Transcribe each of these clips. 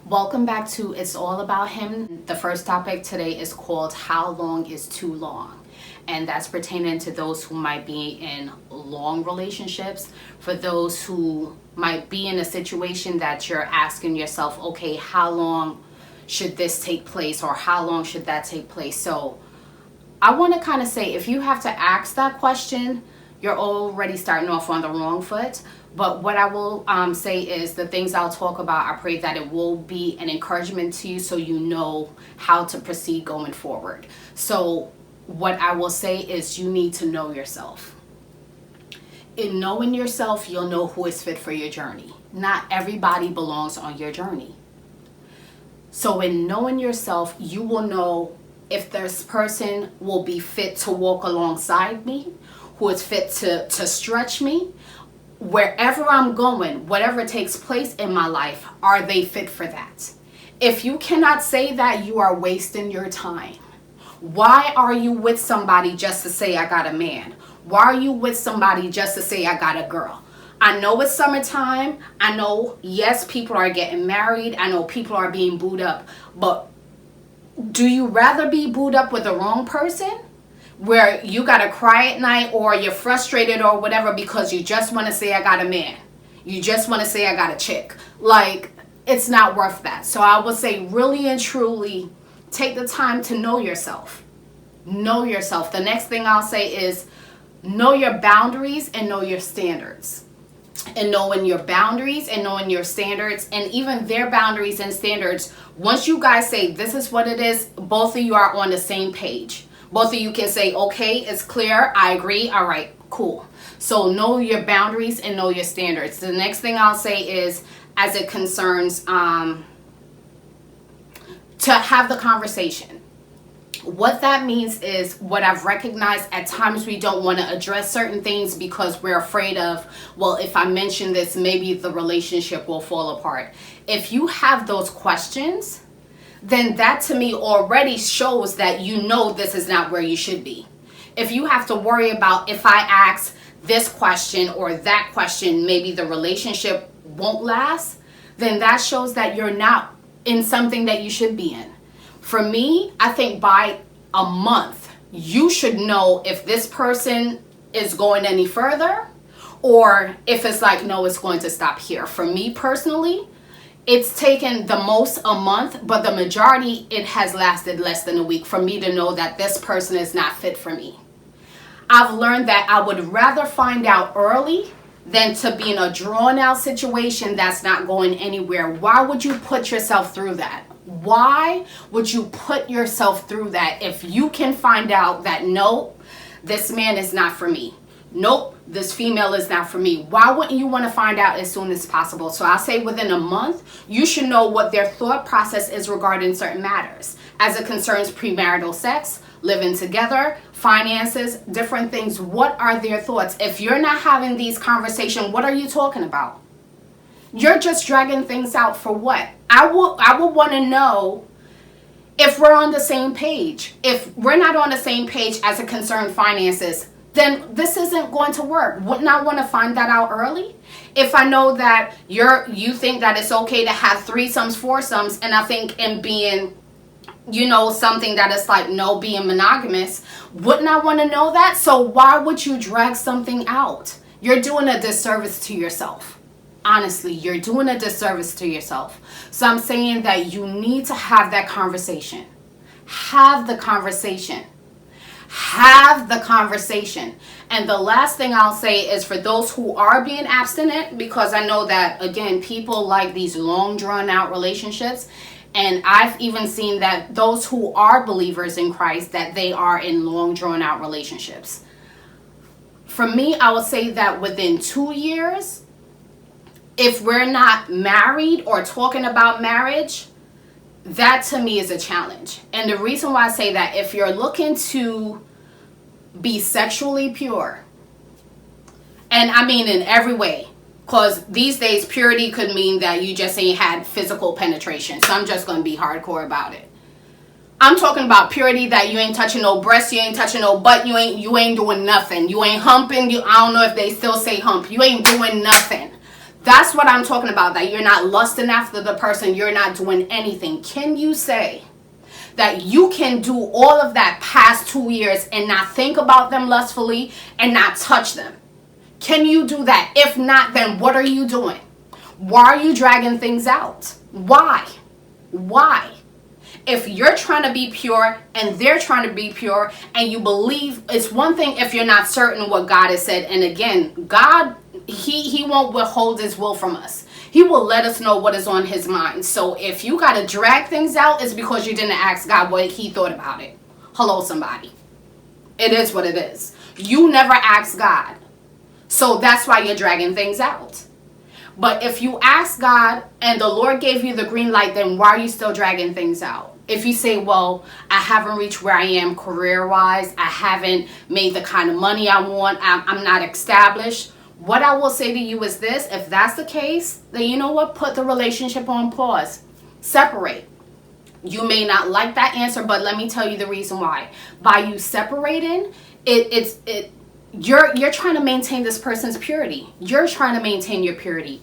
Welcome back to It's All About Him. The first topic today is called How Long is Too Long? And that's pertaining to those who might be in long relationships. For those who might be in a situation that you're asking yourself, okay, how long should this take place, or how long should that take place? So I want to kind of say, if you have to ask that question, you're already starting off on the wrong foot. But what I will say is the things I'll talk about, I pray that it will be an encouragement to you so you know how to proceed going forward. So what I will say is you need to know yourself. In knowing yourself, you'll know who is fit for your journey. Not everybody belongs on your journey. So in knowing yourself, you will know if this person will be fit to walk alongside me, who is fit to stretch me. Wherever I'm going, whatever takes place in my life, are they fit for that? If you cannot say that, you are wasting your time. Why are you with somebody just to say I got a man? Why are you with somebody just to say I got a girl? I know it's summertime. I know, yes, people are getting married. I know people are being booed up. But do you rather be booed up with the wrong person, where you gotta cry at night, or you're frustrated or whatever because you just want to say I got a man, you just want to say I got a chick? Like, it's not worth that. So I would say, really and truly, take the time to know yourself. Know yourself. The next thing I'll say is know your boundaries and know your standards. And knowing your boundaries and knowing your standards, and even their boundaries and standards, once you guys say this is what it is, both of you are on the same page. Both of you can say, okay, it's clear, I agree, all right, cool. So know your boundaries and know your standards. The next thing I'll say is, as it concerns to have the conversation. What that means is, what I've recognized, at times we don't want to address certain things because we're afraid of, well, if I mention this, maybe the relationship will fall apart. If you have those questions, then that to me already shows that you know this is not where you should be. If you have to worry about, if I ask this question or that question, maybe the relationship won't last, then that shows that you're not in something that you should be in. For me, I think by a month, you should know if this person is going any further, or if it's like, no, it's going to stop here. For me personally, it's taken the most a month, but the majority, it has lasted less than a week for me to know that this person is not fit for me. I've learned that I would rather find out early than to be in a drawn out situation that's not going anywhere. Why would you put yourself through that? Why would you put yourself through that if you can find out that, nope, this man is not for me? Nope, this female is not for me. Why wouldn't you want to find out as soon as possible? So I'll say within a month, you should know what their thought process is regarding certain matters. As it concerns premarital sex, living together, finances, different things. What are their thoughts? If you're not having these conversations, what are you talking about? You're just dragging things out for what? I would want to know if we're on the same page. If we're not on the same page as it concerns finances, then this isn't going to work. Wouldn't I want to find that out early? If I know that you think that it's okay to have threesomes, foursomes, and I think in being, something that is like, no, being monogamous, wouldn't I want to know that? So why would you drag something out? You're doing a disservice to yourself. Honestly, you're doing a disservice to yourself. So I'm saying that you need to have that conversation. Have the conversation. Have the conversation. And the last thing I'll say is, for those who are being abstinent, because I know that, again, people like these long drawn out relationships, and I've even seen that those who are believers in Christ, that they are in long drawn out relationships. For me, I would say that within 2 years, if we're not married or talking about marriage, that to me is a challenge. And the reason why I say that, if you're looking to be sexually pure, and I mean in every way, because these days purity could mean that you just ain't had physical penetration. So I'm just going to be hardcore about it. I'm talking about purity, that you ain't touching no breast, you ain't touching no butt, you ain't doing nothing. You ain't humping. I don't know if they still say hump. You ain't doing nothing. That's what I'm talking about, that you're not lusting after the person, you're not doing anything. Can you say that you can do all of that past 2 years and not think about them lustfully and not touch them? Can you do that? If not, then what are you doing? Why are you dragging things out? Why? If you're trying to be pure and they're trying to be pure, and you believe, it's one thing if you're not certain what God has said. And again, God, he won't withhold his will from us. He will let us know what is on his mind. So if you got to drag things out, it's because you didn't ask God what he thought about it. Hello, somebody. It is what it is. You never asked God. So that's why you're dragging things out. But if you ask God and the Lord gave you the green light, then why are you still dragging things out? If you say, well, I haven't reached where I am career-wise, I haven't made the kind of money I want, I'm not established, what I will say to you is this: if that's the case, then you know what? Put the relationship on pause. Separate. You may not like that answer, but let me tell you the reason why. By you separating, you're trying to maintain this person's purity. You're trying to maintain your purity.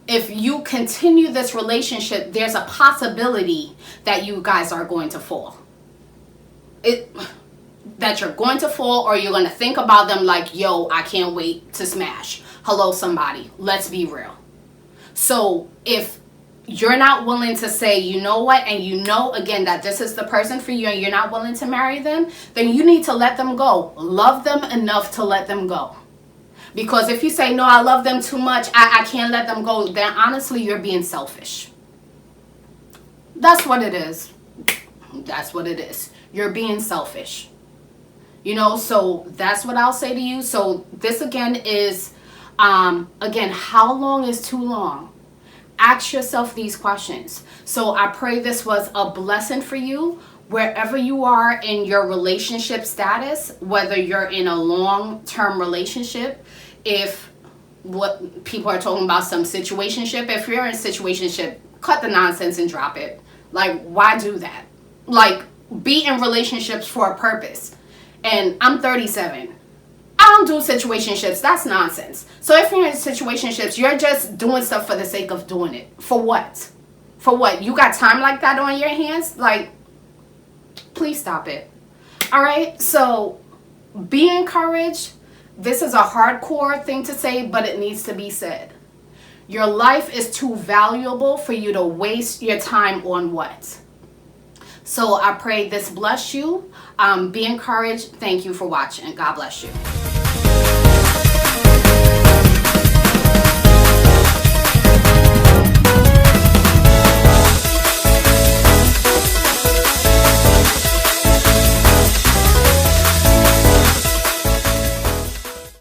If you continue this relationship, there's a possibility that you guys are going to fall. That you're going to fall, or you're going to think about them like, yo, I can't wait to smash. Hello, somebody. Let's be real. So if you're not willing to say, you know what, and you know, again, that this is the person for you and you're not willing to marry them, then you need to let them go. Love them enough to let them go. Because if you say, no, I love them too much, I can't let them go, then honestly, you're being selfish. That's what it is. That's what it is. You're being selfish. So that's what I'll say to you. So this again is, again, how long is too long? Ask yourself these questions. So I pray this was a blessing for you wherever you are in your relationship status, whether you're in a long-term relationship, if what people are talking about, some situationship, if you're in a situationship, cut the nonsense and drop it. Like, why do that? Like, be in relationships for a purpose. And I'm 37. I don't do situationships. That's nonsense. So if you're in situationships, you're just doing stuff for the sake of doing it. For what? For what? You got time like that on your hands? Like, please stop it. All right? So be encouraged. This is a hardcore thing to say, but it needs to be said. Your life is too valuable for you to waste your time on what? So I pray this bless you. Be encouraged. Thank you for watching. God bless you.